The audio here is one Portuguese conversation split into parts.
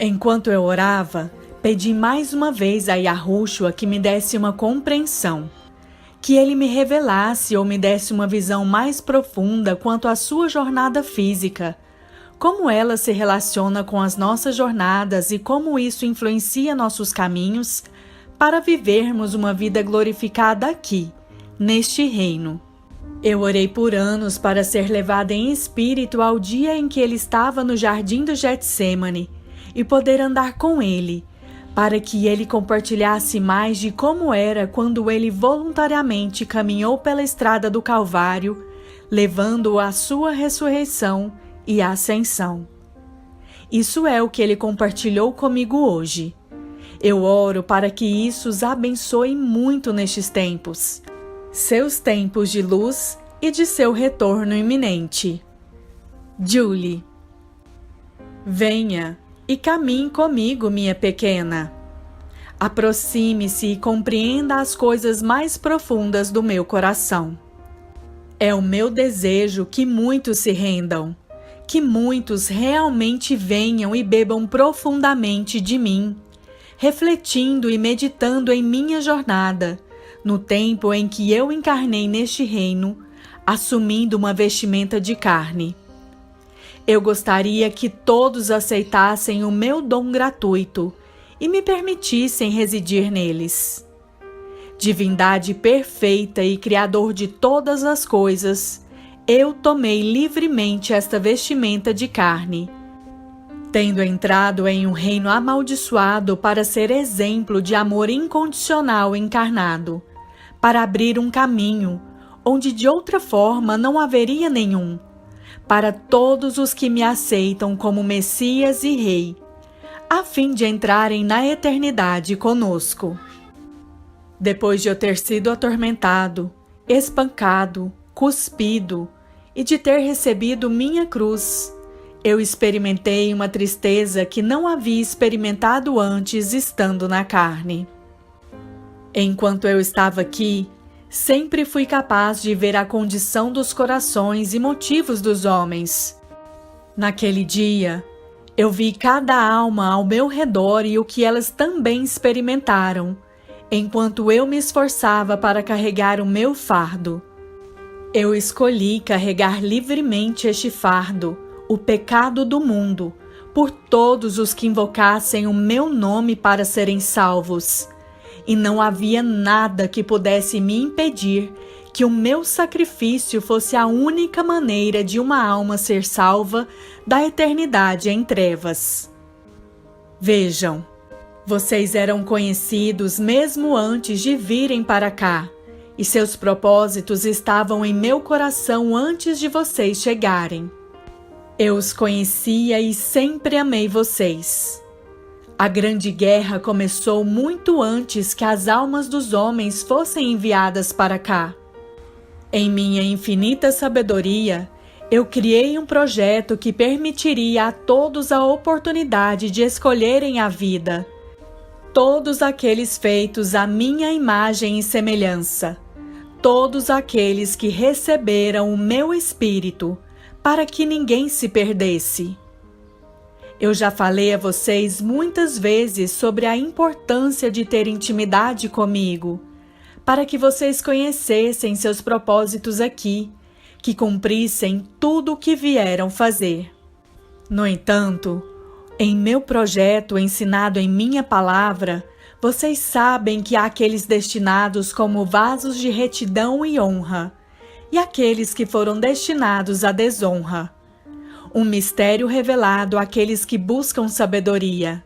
Enquanto eu orava, pedi mais uma vez a Yahushua que me desse uma compreensão, que ele me revelasse ou me desse uma visão mais profunda quanto à sua jornada física, como ela se relaciona com as nossas jornadas e como isso influencia nossos caminhos para vivermos uma vida glorificada aqui, neste reino. Eu orei por anos para ser levada em espírito ao dia em que ele estava no jardim do Getsêmani e poder andar com ele, para que ele compartilhasse mais de como era quando ele voluntariamente caminhou pela estrada do Calvário, levando-o à sua ressurreição e ascensão. Isso é o que ele compartilhou comigo hoje. Eu oro para que isso os abençoe muito nestes tempos, seus tempos de luz e de seu retorno iminente. Julie. Venha e caminhe comigo, minha pequena. Aproxime-se e compreenda as coisas mais profundas do meu coração. É o meu desejo que muitos se rendam, que muitos realmente venham e bebam profundamente de mim, refletindo e meditando em minha jornada, no tempo em que eu encarnei neste reino, assumindo uma vestimenta de carne. Eu gostaria que todos aceitassem o meu dom gratuito e me permitissem residir neles. Divindade perfeita e Criador de todas as coisas, eu tomei livremente esta vestimenta de carne, tendo entrado em um reino amaldiçoado para ser exemplo de amor incondicional encarnado, para abrir um caminho onde de outra forma não haveria nenhum, para todos os que me aceitam como Messias e Rei, a fim de entrarem na eternidade conosco. Depois de eu ter sido atormentado, espancado, cuspido e de ter recebido minha cruz, eu experimentei uma tristeza que não havia experimentado antes estando na carne. Enquanto eu estava aqui, sempre fui capaz de ver a condição dos corações e motivos dos homens. Naquele dia, eu vi cada alma ao meu redor e o que elas também experimentaram, enquanto eu me esforçava para carregar o meu fardo. Eu escolhi carregar livremente este fardo, o pecado do mundo, por todos os que invocassem o meu nome para serem salvos. E não havia nada que pudesse me impedir que o meu sacrifício fosse a única maneira de uma alma ser salva da eternidade em trevas. Vejam, vocês eram conhecidos mesmo antes de virem para cá, e seus propósitos estavam em meu coração antes de vocês chegarem. Eu os conhecia e sempre amei vocês. A grande guerra começou muito antes que as almas dos homens fossem enviadas para cá. Em minha infinita sabedoria, eu criei um projeto que permitiria a todos a oportunidade de escolherem a vida. Todos aqueles feitos à minha imagem e semelhança. Todos aqueles que receberam o meu espírito, para que ninguém se perdesse. Eu já falei a vocês muitas vezes sobre a importância de ter intimidade comigo, para que vocês conhecessem seus propósitos aqui, que cumprissem tudo o que vieram fazer. No entanto, em meu projeto ensinado em minha palavra, vocês sabem que há aqueles destinados como vasos de retidão e honra, e aqueles que foram destinados à desonra. Um mistério revelado àqueles que buscam sabedoria.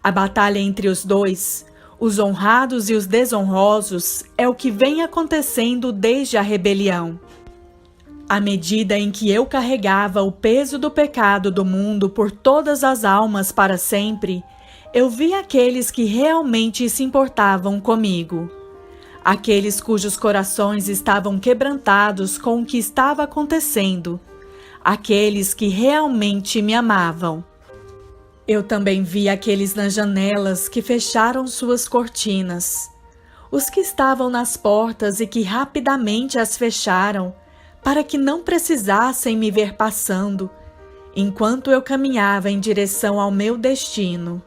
A batalha entre os dois, os honrados e os desonrosos, é o que vem acontecendo desde a rebelião. À medida em que eu carregava o peso do pecado do mundo por todas as almas para sempre, eu vi aqueles que realmente se importavam comigo. Aqueles cujos corações estavam quebrantados com o que estava acontecendo. Aqueles que realmente me amavam. Eu também vi aqueles nas janelas que fecharam suas cortinas, os que estavam nas portas e que rapidamente as fecharam, para que não precisassem me ver passando, enquanto eu caminhava em direção ao meu destino.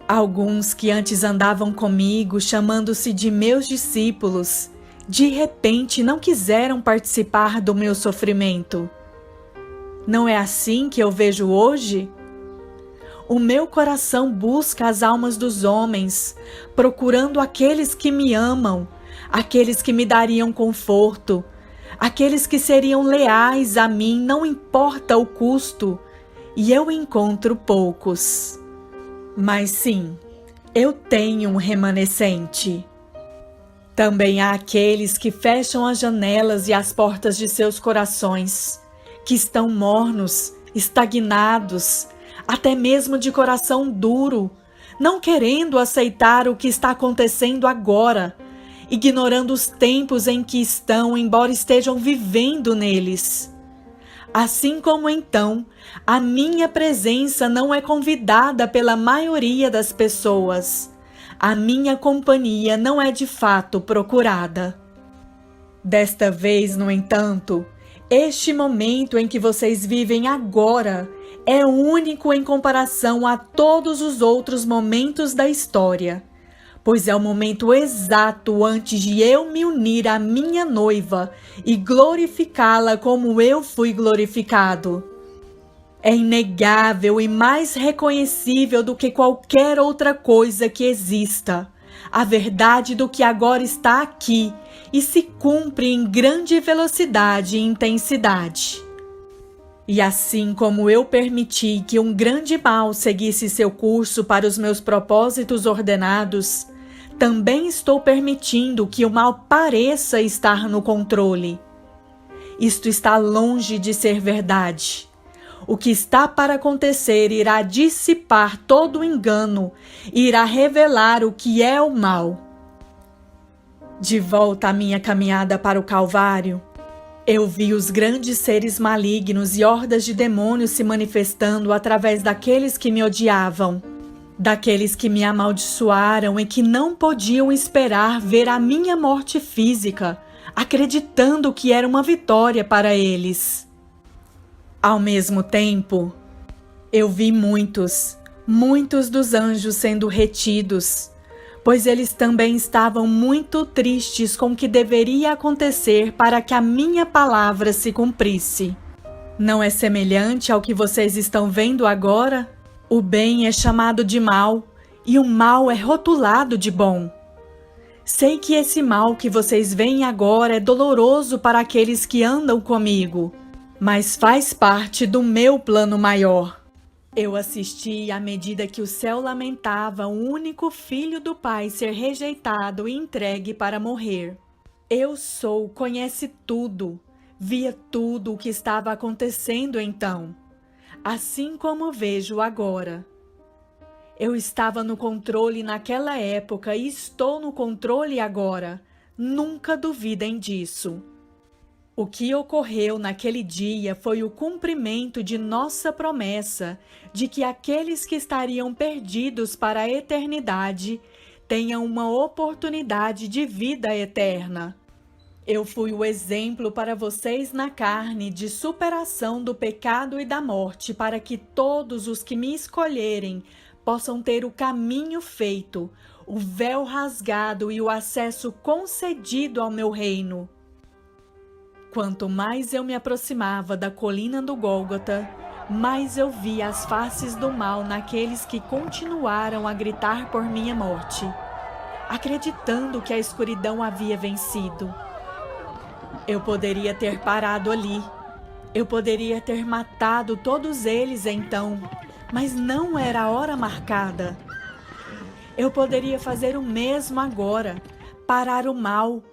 Alguns que antes andavam comigo, chamando-se de meus discípulos, de repente não quiseram participar do meu sofrimento. Não é assim que eu vejo hoje? O meu coração busca as almas dos homens, procurando aqueles que me amam, aqueles que me dariam conforto, aqueles que seriam leais a mim, não importa o custo, e eu encontro poucos. Mas sim, eu tenho um remanescente. Também há aqueles que fecham as janelas e as portas de seus corações, que estão mornos, estagnados, até mesmo de coração duro, não querendo aceitar o que está acontecendo agora, ignorando os tempos em que estão, embora estejam vivendo neles. Assim como então, a minha presença não é convidada pela maioria das pessoas. A minha companhia não é de fato procurada. Desta vez, no entanto, este momento em que vocês vivem agora é único em comparação a todos os outros momentos da história, pois é o momento exato antes de eu me unir à minha noiva e glorificá-la como eu fui glorificado. É inegável e mais reconhecível do que qualquer outra coisa que exista, a verdade do que agora está aqui e se cumpre em grande velocidade e intensidade. E assim como eu permiti que um grande mal seguisse seu curso para os meus propósitos ordenados, também estou permitindo que o mal pareça estar no controle. Isto está longe de ser verdade. O que está para acontecer irá dissipar todo o engano e irá revelar o que é o mal. De volta à minha caminhada para o Calvário, eu vi os grandes seres malignos e hordas de demônios se manifestando através daqueles que me odiavam, daqueles que me amaldiçoaram e que não podiam esperar ver a minha morte física, acreditando que era uma vitória para eles. Ao mesmo tempo, eu vi muitos dos anjos sendo retidos, pois eles também estavam muito tristes com o que deveria acontecer para que a minha palavra se cumprisse. Não é semelhante ao que vocês estão vendo agora? O bem é chamado de mal e o mal é rotulado de bom. Sei que esse mal que vocês veem agora é doloroso para aqueles que andam comigo, mas faz parte do meu plano maior. Eu assisti à medida que o céu lamentava o único filho do Pai ser rejeitado e entregue para morrer. Eu conhece tudo, via tudo o que estava acontecendo então, assim como vejo agora. Eu estava no controle naquela época e estou no controle agora. Nunca duvidem disso. O que ocorreu naquele dia foi o cumprimento de nossa promessa de que aqueles que estariam perdidos para a eternidade tenham uma oportunidade de vida eterna. Eu fui o exemplo para vocês na carne de superação do pecado e da morte, para que todos os que me escolherem possam ter o caminho feito, o véu rasgado e o acesso concedido ao meu reino. Quanto mais eu me aproximava da colina do Gólgota, mais eu via as faces do mal naqueles que continuaram a gritar por minha morte, acreditando que a escuridão havia vencido. Eu poderia ter parado ali, eu poderia ter matado todos eles então, mas não era a hora marcada. Eu poderia fazer o mesmo agora, parar o mal,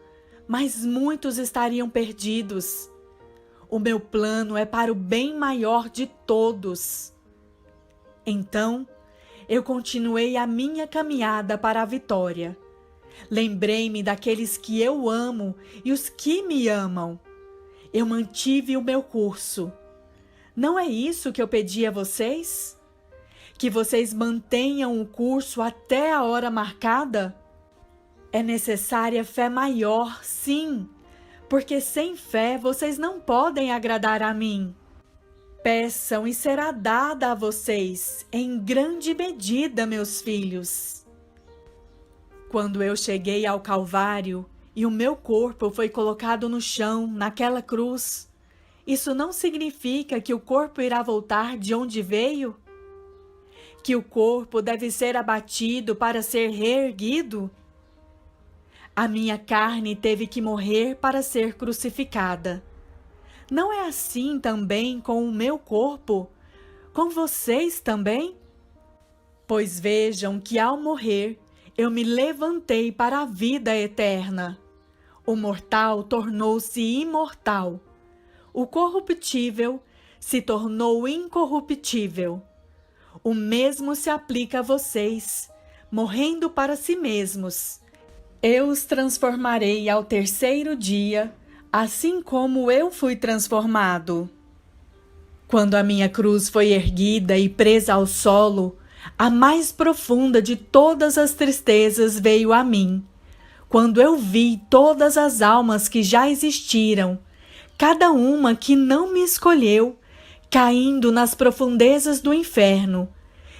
mas muitos estariam perdidos. O meu plano é para o bem maior de todos. Então, eu continuei a minha caminhada para a vitória. Lembrei-me daqueles que eu amo e os que me amam. Eu mantive o meu curso. Não é isso que eu pedi a vocês? Que vocês mantenham o curso até a hora marcada? É necessária fé maior, sim, porque sem fé vocês não podem agradar a mim. Peçam e será dada a vocês, em grande medida, meus filhos. Quando eu cheguei ao Calvário e o meu corpo foi colocado no chão, naquela cruz, isso não significa que o corpo irá voltar de onde veio? Que o corpo deve ser abatido para ser reerguido? A minha carne teve que morrer para ser crucificada. Não é assim também com o meu corpo? Com vocês também? Pois vejam que ao morrer, eu me levantei para a vida eterna. O mortal tornou-se imortal. O corruptível se tornou incorruptível. O mesmo se aplica a vocês, morrendo para si mesmos. Eu os transformarei ao terceiro dia, assim como eu fui transformado. Quando a minha cruz foi erguida e presa ao solo, a mais profunda de todas as tristezas veio a mim. Quando eu vi todas as almas que já existiram, cada uma que não me escolheu, caindo nas profundezas do inferno,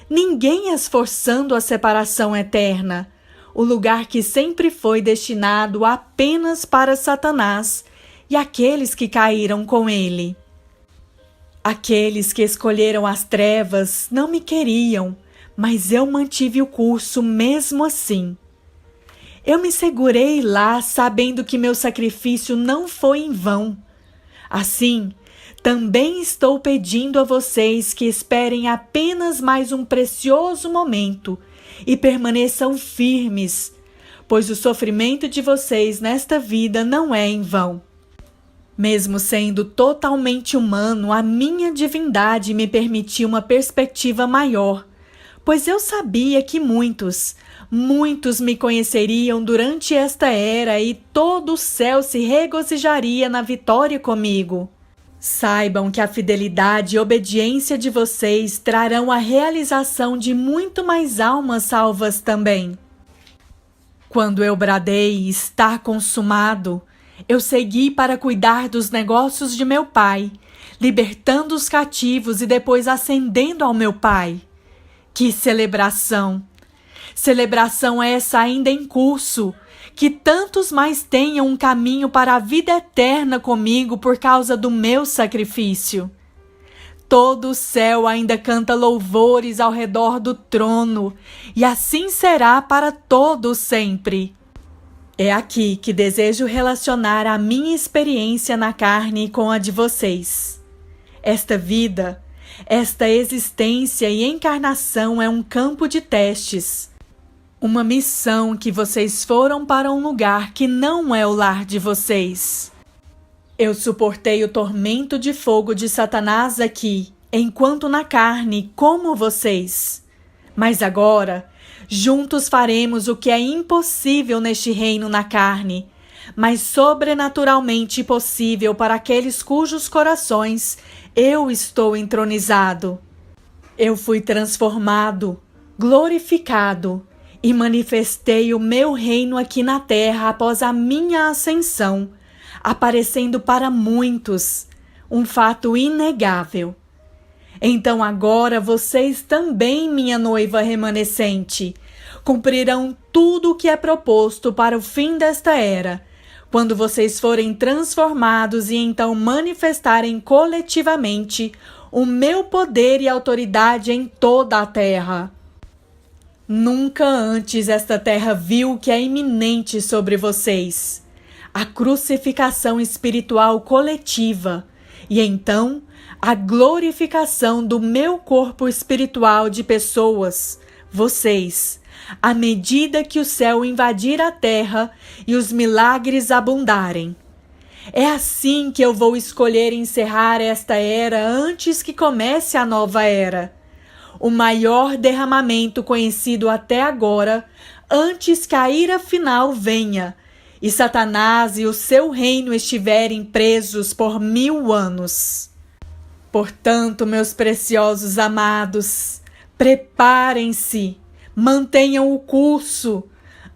ninguém esforçando a separação eterna, o lugar que sempre foi destinado apenas para Satanás e aqueles que caíram com ele. Aqueles que escolheram as trevas não me queriam, mas eu mantive o curso mesmo assim. Eu me segurei lá sabendo que meu sacrifício não foi em vão. Assim, também estou pedindo a vocês que esperem apenas mais um precioso momento e permaneçam firmes, pois o sofrimento de vocês nesta vida não é em vão. Mesmo sendo totalmente humano, a minha divindade me permitiu uma perspectiva maior, pois eu sabia que muitos me conheceriam durante esta era e todo o céu se regozijaria na vitória comigo. Saibam que a fidelidade e obediência de vocês trarão a realização de muito mais almas salvas também. Quando eu bradei "está consumado", eu segui para cuidar dos negócios de meu pai, libertando os cativos e depois ascendendo ao meu pai. Que celebração! Celebração essa ainda em curso, que tantos mais tenham um caminho para a vida eterna comigo por causa do meu sacrifício. Todo o céu ainda canta louvores ao redor do trono, e assim será para todo sempre. É aqui que desejo relacionar a minha experiência na carne com a de vocês. Esta vida, esta existência e encarnação é um campo de testes. Uma missão que vocês foram para um lugar que não é o lar de vocês. Eu suportei o tormento de fogo de Satanás aqui, enquanto na carne, como vocês. Mas agora, juntos faremos o que é impossível neste reino na carne, mas sobrenaturalmente possível para aqueles cujos corações eu estou entronizado. Eu fui transformado, glorificado, e manifestei o meu reino aqui na terra após a minha ascensão, aparecendo para muitos, um fato inegável. Então agora vocês também, minha noiva remanescente, cumprirão tudo o que é proposto para o fim desta era, quando vocês forem transformados e então manifestarem coletivamente o meu poder e autoridade em toda a terra. Nunca antes esta terra viu o que é iminente sobre vocês, a crucificação espiritual coletiva, e então a glorificação do meu corpo espiritual de pessoas, vocês, à medida que o céu invadir a terra e os milagres abundarem. É assim que eu vou escolher encerrar esta era antes que comece a nova era. O maior derramamento conhecido até agora, antes que a ira final venha, e Satanás e o seu reino estiverem presos por 1000 anos. Portanto, meus preciosos amados, preparem-se, mantenham o curso,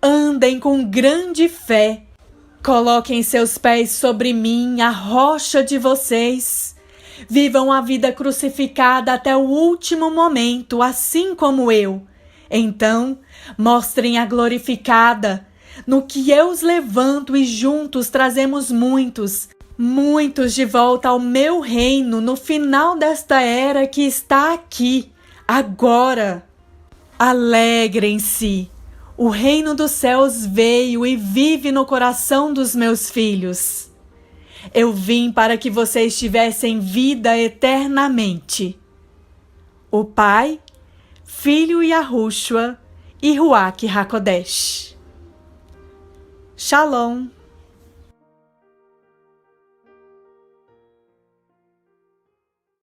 andem com grande fé, coloquem seus pés sobre mim, a rocha de vocês, Vivam a vida crucificada até o último momento, assim como eu. Então, mostrem a glorificada, no que eu os levanto e juntos trazemos muitos de volta ao meu reino no final desta era que está aqui, agora. Alegrem-se! O reino dos céus veio e vive no coração dos meus filhos. Eu vim para que vocês tivessem vida eternamente. O Pai, Filho Yahushua e Ruach HaKodesh. Shalom!